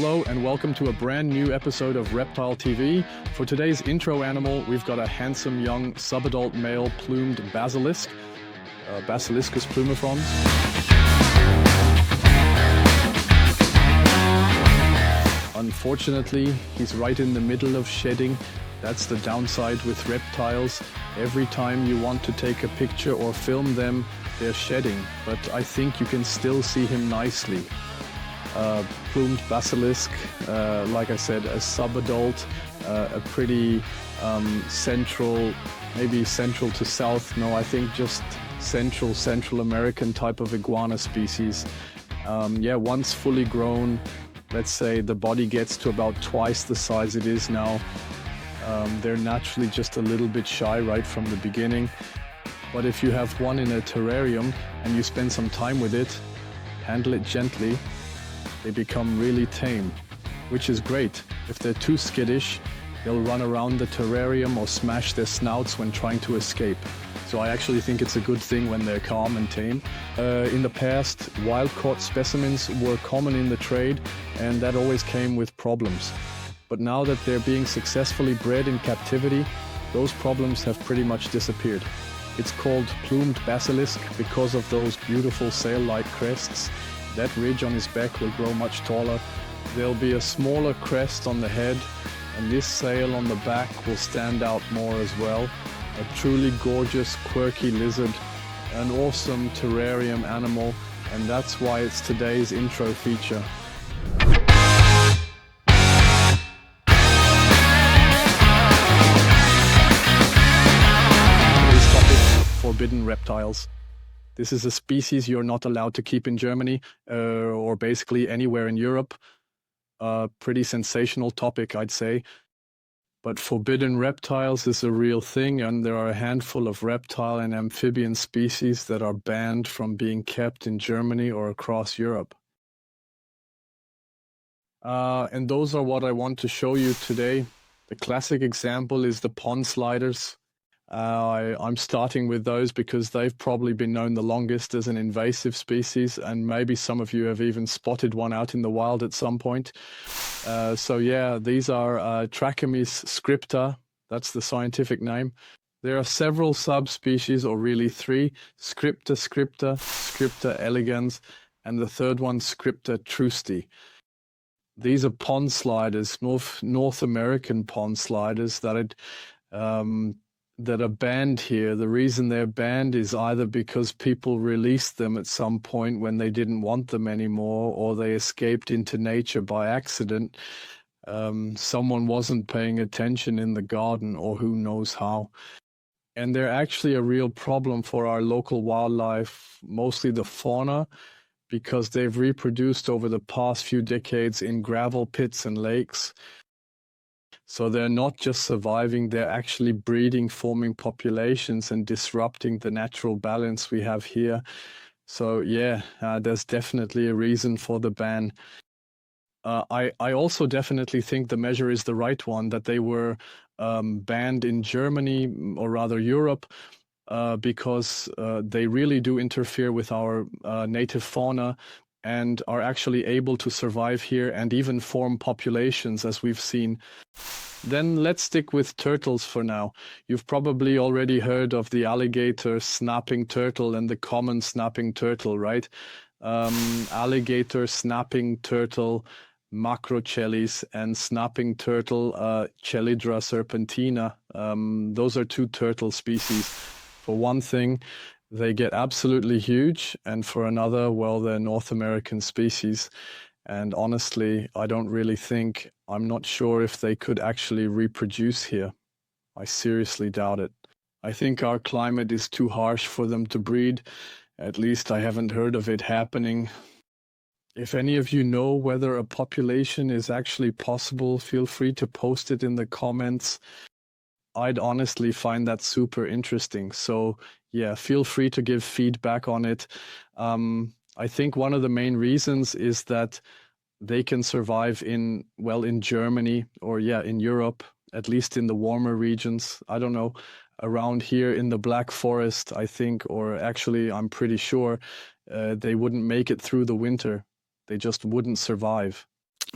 Hello and welcome to a brand new episode of Reptile TV. For today's intro animal, we've got a handsome young subadult male plumed basilisk, Basiliscus plumifrons. Unfortunately, he's right in the middle of shedding. That's the downside with reptiles. Every time you want to take a picture or film them, they're shedding, but I think you can still see him nicely. Plumed basilisk, like I said, a subadult, a pretty central, maybe central to south, no, I think just Central American type of iguana species. Once fully grown, let's say the body gets to about twice the size it is now. They're naturally just a little bit shy right from the beginning. But if you have one in a terrarium and you spend some time with it, handle it gently, they become really tame, which is great. If they're too skittish, they'll run around the terrarium or smash their snouts when trying to escape. So I actually think it's a good thing when they're calm and tame. In the past, wild-caught specimens were common in the trade, and that always came with problems. But now that they're being successfully bred in captivity, those problems have pretty much disappeared. It's called plumed basilisk because of those beautiful sail-like crests. That ridge on his back will grow much taller. There'll be a smaller crest on the head, and this sail on the back will stand out more as well. A truly gorgeous, quirky lizard, an awesome terrarium animal, and that's why it's today's intro feature. Today's topic, forbidden reptiles. This is a species you're not allowed to keep in Germany or basically anywhere in Europe. Pretty sensational topic, I'd say. But forbidden reptiles is a real thing, and there are a handful of reptile and amphibian species that are banned from being kept in Germany or across Europe. And those are what I want to show you today. The classic example is the pond sliders. I'm starting with those because they've probably been known the longest as an invasive species, and maybe some of you have even spotted one out in the wild at some point. These are Trachemys scripta, that's the scientific name. There are several subspecies, or really three: Scripta, Scripta elegans, and the third one, Scripta trusti. These are pond sliders, North American pond sliders that are banned here. The reason they're banned is either because people released them at some point when they didn't want them anymore, or they escaped into nature by accident. Someone wasn't paying attention in the garden, or who knows how. And they're actually a real problem for our local wildlife, mostly the fauna, because they've reproduced over the past few decades in gravel pits and lakes. So they're not just surviving, they're actually breeding, forming populations and disrupting the natural balance we have here. So there's definitely a reason for the ban. I also definitely think the measure is the right one, that they were banned in Germany, or rather Europe, because they really do interfere with our native fauna and are actually able to survive here and even form populations, as we've seen. Then let's stick with turtles for now. You've probably already heard of the alligator snapping turtle and the common snapping turtle, right? Alligator snapping turtle, macrochelis, and snapping turtle, Chelydra serpentina. Those are two turtle species. For one thing, they get absolutely huge, and for another, well, they're North American species. And honestly, I'm not sure if they could actually reproduce here. I seriously doubt it. I think our climate is too harsh for them to breed. At least I haven't heard of it happening. If any of you know whether a population is actually possible, feel free to post it in the comments. I'd honestly find that super interesting. So feel free to give feedback on it. I think one of the main reasons is that they can survive in Germany, or in Europe, at least in the warmer regions. I don't know, around here in the Black Forest, I think, or actually I'm pretty sure they wouldn't make it through the winter. They just wouldn't survive.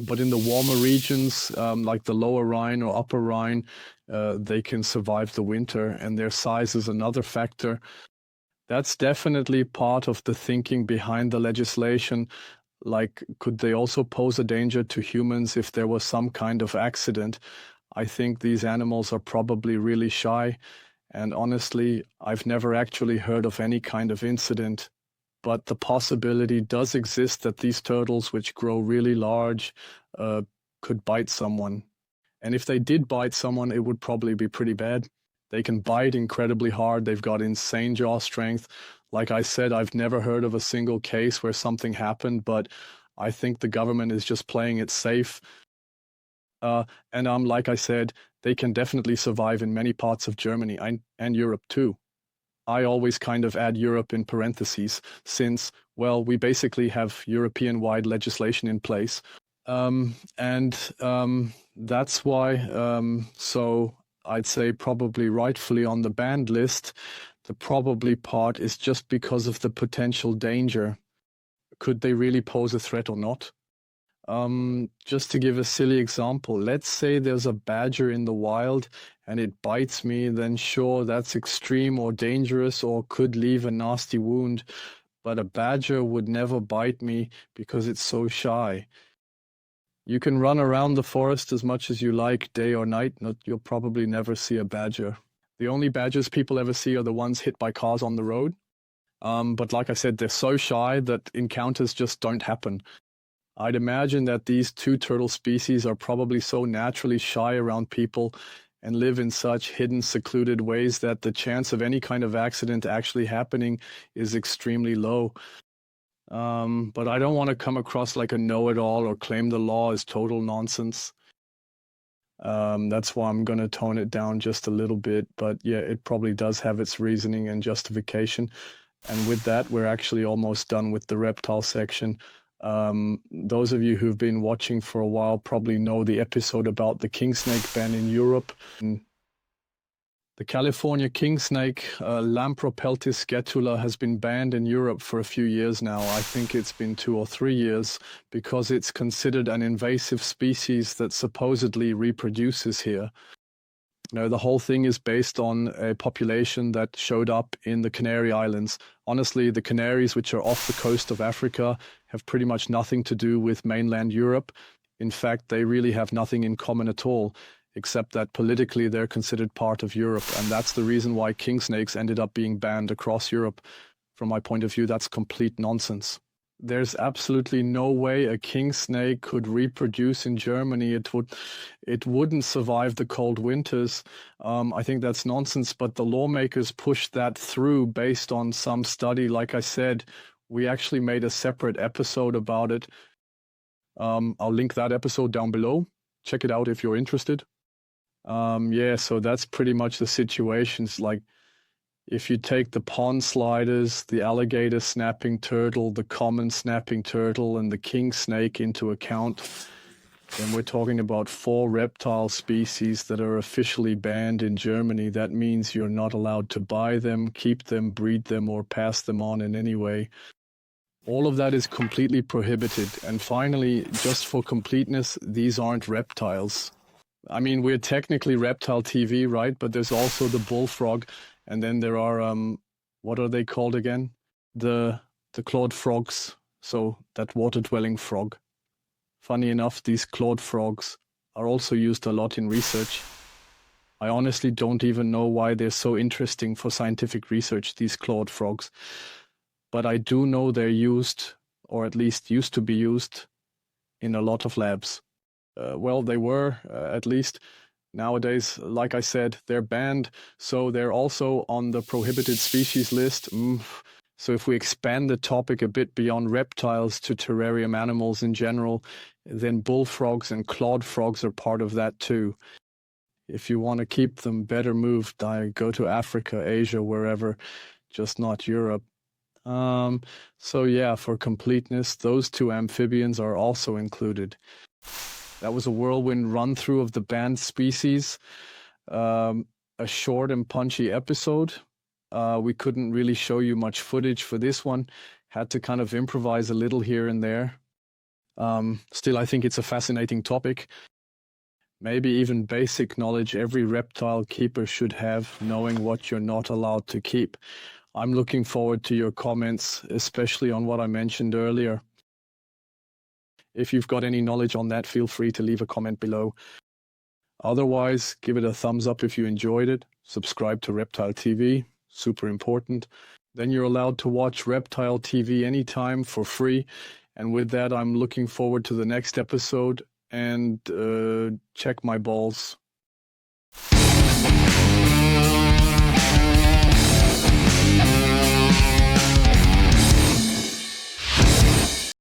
But in the warmer regions, like the lower Rhine or upper Rhine, they can survive the winter, and their size is another factor. That's definitely part of the thinking behind the legislation. Like, could they also pose a danger to humans if there was some kind of accident? I think these animals are probably really shy. And honestly, I've never actually heard of any kind of incident. But the possibility does exist that these turtles, which grow really large, could bite someone. And if they did bite someone, it would probably be pretty bad. They can bite incredibly hard. They've got insane jaw strength. Like I said, I've never heard of a single case where something happened, but I think the government is just playing it safe. And like I said, they can definitely survive in many parts of Germany and Europe too. I always kind of add Europe in parentheses since, well, we basically have European-wide legislation in place. That's why, so I'd say probably rightfully on the banned list. The probably part is just because of the potential danger. Could they really pose a threat or not? Just to give a silly example, let's say there's a badger in the wild and it bites me, then sure, that's extreme or dangerous or could leave a nasty wound. But a badger would never bite me because it's so shy. You can run around the forest as much as you like, day or night, you'll probably never see a badger. The only badgers people ever see are the ones hit by cars on the road. But like I said, they're so shy that encounters just don't happen. I'd imagine that these two turtle species are probably so naturally shy around people and live in such hidden, secluded ways that the chance of any kind of accident actually happening is extremely low. But I don't want to come across like a know-it-all or claim the law is total nonsense. That's why I'm going to tone it down just a little bit. But yeah, it probably does have its reasoning and justification. And with that, we're actually almost done with the reptile section. Those of you who've been watching for a while probably know the episode about the kingsnake ban in Europe. The California kingsnake, Lampropeltis scatula, has been banned in Europe for a few years now. I think it's been 2 or 3 years because it's considered an invasive species that supposedly reproduces here. The whole thing is based on a population that showed up in the Canary Islands. Honestly, the Canaries, which are off the coast of Africa, have pretty much nothing to do with mainland Europe. In fact, they really have nothing in common at all, except that politically they're considered part of Europe. And that's the reason why kingsnakes ended up being banned across Europe. From my point of view, that's complete nonsense. There's absolutely no way a kingsnake could reproduce in Germany. It wouldn't survive the cold winters. I think that's nonsense, but the lawmakers pushed that through based on some study. Like I said, we actually made a separate episode about it. I'll link that episode down below. Check it out if you're interested. Yeah, so that's pretty much the situation. It's like, if you take the pond sliders, the alligator snapping turtle, the common snapping turtle, and the king snake into account, then we're talking about 4 reptile species that are officially banned in Germany. That means you're not allowed to buy them, keep them, breed them, or pass them on in any way. All of that is completely prohibited. And finally, just for completeness, these aren't reptiles. I mean, we're technically Reptile TV, right? But there's also the bullfrog. And then there are, what are they called again? The clawed frogs. So that water-dwelling frog. Funny enough, these clawed frogs are also used a lot in research. I honestly don't even know why they're so interesting for scientific research, these clawed frogs. But I do know they're used, or at least used to be used, in a lot of labs. Well, they were, at least. Nowadays, like I said, they're banned, so they're also on the prohibited species list. So if we expand the topic a bit beyond reptiles to terrarium animals in general, then bullfrogs and clawed frogs are part of that too. If you want to keep them better moved, go to Africa, Asia, wherever, just not Europe. So yeah, for completeness, those 2 amphibians are also included. That was a whirlwind run-through of the banned species. A short and punchy episode. We couldn't really show you much footage for this one. Had to kind of improvise a little here and there. Still, I think it's a fascinating topic. Maybe even basic knowledge every reptile keeper should have, knowing what you're not allowed to keep. I'm looking forward to your comments, especially on what I mentioned earlier. If you've got any knowledge on that, feel free to leave a comment below. Otherwise, give it a thumbs up if you enjoyed it. Subscribe to Reptile TV, super important. Then you're allowed to watch Reptile TV anytime for free. And with that, I'm looking forward to the next episode and check my balls.